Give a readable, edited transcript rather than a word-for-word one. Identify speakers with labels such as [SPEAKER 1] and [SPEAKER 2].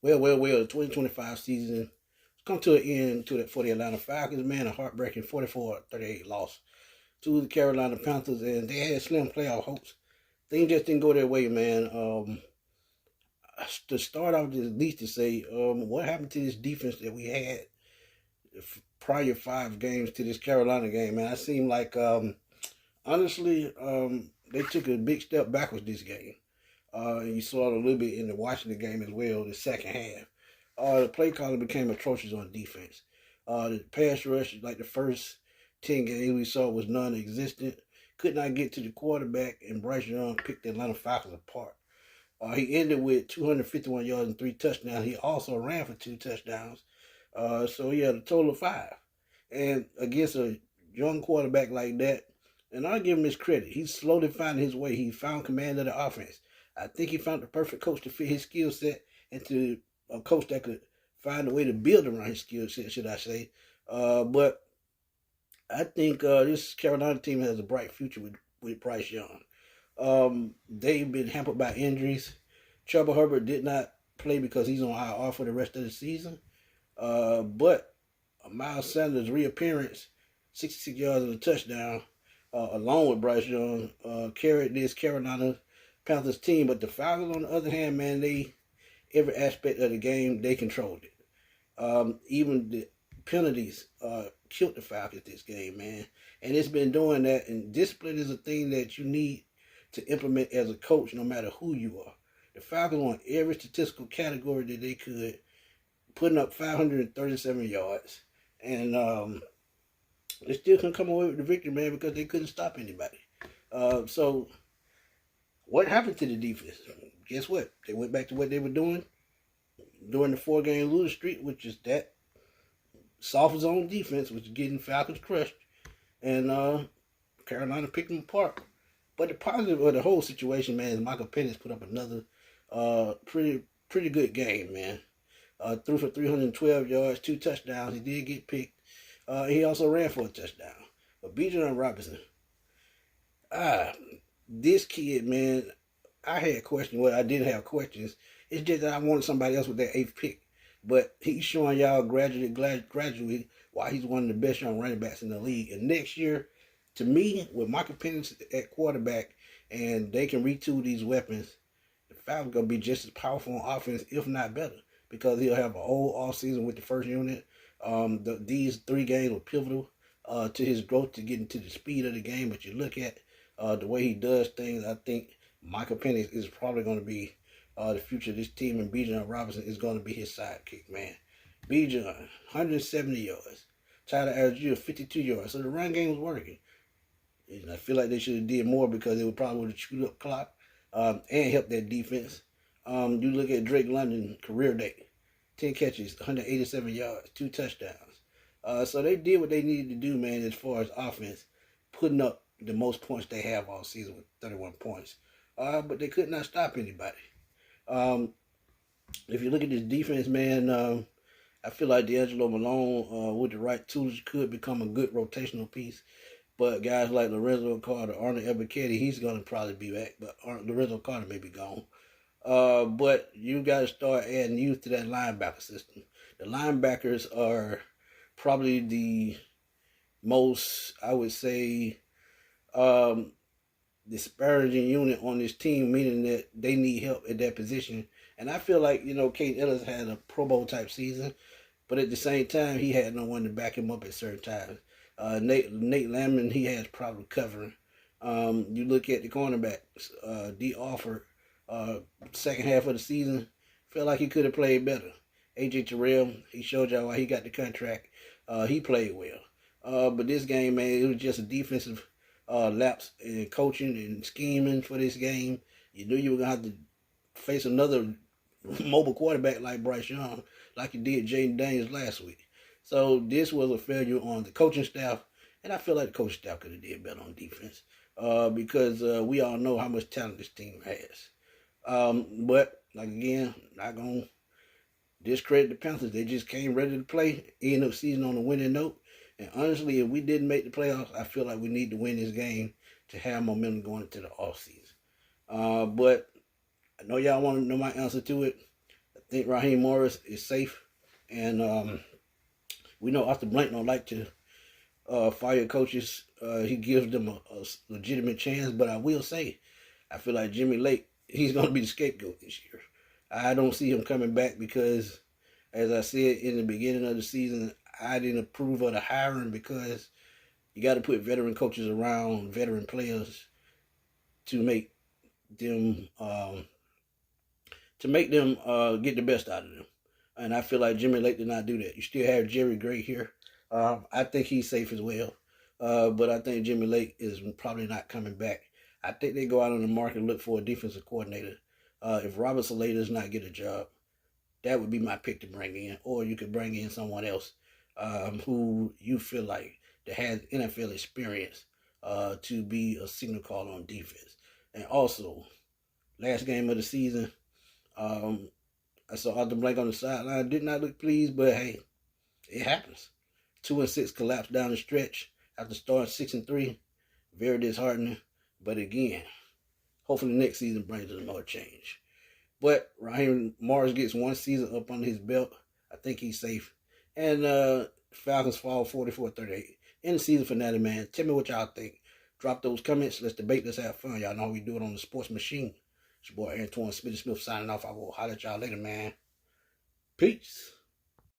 [SPEAKER 1] The 2025 season come to an end for the Atlanta Falcons, man. A heartbreaking 44-38 loss to the Carolina Panthers, and they had slim playoff hopes. Things just didn't go their way, man. To start off, at least to say, what happened to this defense that we had prior 5 games to this Carolina game, man? I seem like, honestly, they took a big step backwards this game. You saw it a little bit in the Washington game as well, the second half. The play calling became atrocious on defense. The pass rush, like the first 10 games we saw, was non-existent. Could not get to the quarterback, and Bryce Young picked the Atlanta Falcons apart. He ended with 251 yards and 3 touchdowns. He also ran for 2 touchdowns. So he had a total of 5. And against a young quarterback like that, and I'll give him his credit. He's slowly finding his way. He found command of the offense. I think he found the perfect coach to fit his skill set and to a coach that could find a way to build around his skill set, should I say. But I think this Carolina team has a bright future with Bryce Young. They've been hampered by injuries. Chuba Hubbard did not play because he's on IR for the rest of the season. But Miles Sanders' reappearance, 66 yards and a touchdown, along with Bryce Young, carried this Carolina Panthers team. But the Falcons, on the other hand, man, every aspect of the game, they controlled it. Even the penalties killed the Falcons this game, man. And it's been doing that. And discipline is a thing that you need to implement as a coach, no matter who you are. The Falcons won every statistical category that they could, putting up 537 yards. And they still couldn't come away with the victory, man, because they couldn't stop anybody. So what happened to the defense? Guess what? They went back to what they were doing during the 4-game losing streak, which is that soft zone defense, which is getting Falcons crushed. And Carolina picked them apart. But the positive of the whole situation, man, is Michael Penix put up another pretty good game, man. Threw for 312 yards, 2 touchdowns. He did get picked. He also ran for a touchdown. But Bijan Robinson, this kid, man, I had questions. Well, I did have questions. It's just that I wanted somebody else with that 8th pick. But he's showing y'all gradually why he's one of the best young running backs in the league. And next year, to me, with Michael Penix at quarterback and they can retool these weapons, the Falcons going to be just as powerful on offense, if not better, because he'll have a whole offseason with the first unit. These 3 games were pivotal to his growth, to get into the speed of the game. But you look at the way he does things, I think Michael Penix is probably going to be the future of this team, and Bijan Robinson is going to be his sidekick, man. Bijan, 170 yards. Tyler Algier, 52 yards. So the run game was working. And I feel like they should have did more because it would probably have chewed up clock and helped that defense. You look at Drake London, career day. 10 catches, 187 yards, 2 touchdowns. So they did what they needed to do, man, as far as offense, putting up the most points they have all season with 31 points. But they could not stop anybody. If you look at this defense, man, I feel like D'Angelo Malone, with the right tools, could become a good rotational piece. But guys like Lorenzo Carter, Arnold Ebiketie, he's going to probably be back. But Lorenzo Carter may be gone. But you got to start adding youth to that linebacker system. The linebackers are probably the most, I would say, disparaging unit on this team, meaning that they need help at that position. And I feel like, Kate Ellis had a Pro Bowl type season, but at the same time, he had no one to back him up at certain times. Nate Landman, he has problem covering. You look at the cornerbacks, D. Alford, second half of the season, felt like he could have played better. AJ Terrell, he showed y'all why he got the contract. He played well. But this game, man, it was just a defensive lapse in coaching and scheming for this game. You knew you were going to have to face another mobile quarterback like Bryce Young, like you did Jaden Daniels last week. So this was a failure on the coaching staff, and I feel like the coaching staff could have did better on defense because we all know how much talent this team has. But, like, again, not going to discredit the Panthers. They just came ready to play, end up season on a winning note. And honestly, if we didn't make the playoffs, I feel like we need to win this game to have momentum going into the offseason. But I know y'all want to know my answer to it. I think Raheem Morris is safe, and we know Arthur Blank don't like to fire coaches. He gives them a legitimate chance, but I will say, I feel like Jimmy Lake, he's going to be the scapegoat this year. I don't see him coming back because, as I said in the beginning of the season, I didn't approve of the hiring because you got to put veteran coaches around veteran players to make them get the best out of them. And I feel like Jimmy Lake did not do that. You still have Jerry Gray here. I think he's safe as well. But I think Jimmy Lake is probably not coming back. I think they go out on the market and look for a defensive coordinator. If Robert Saleh does not get a job, that would be my pick to bring in. Or you could bring in someone else who you feel like that has NFL experience to be a signal caller on defense. And also, last game of the season, I saw Arthur Blank on the sideline. Did not look pleased, but hey, it happens. 2-6 collapsed down the stretch after starting 6-3. Very disheartening. But again, hopefully next season brings us more change. But Raheem Morris gets one season up under his belt. I think he's safe. And Falcons fall 44-38. In the season finale, man. Tell me what y'all think. Drop those comments. Let's debate. Let's have fun. Y'all know how we do it on the Sports Machine. It's your boy Antoine Smitty Smith signing off. I will holler at y'all later, man. Peace.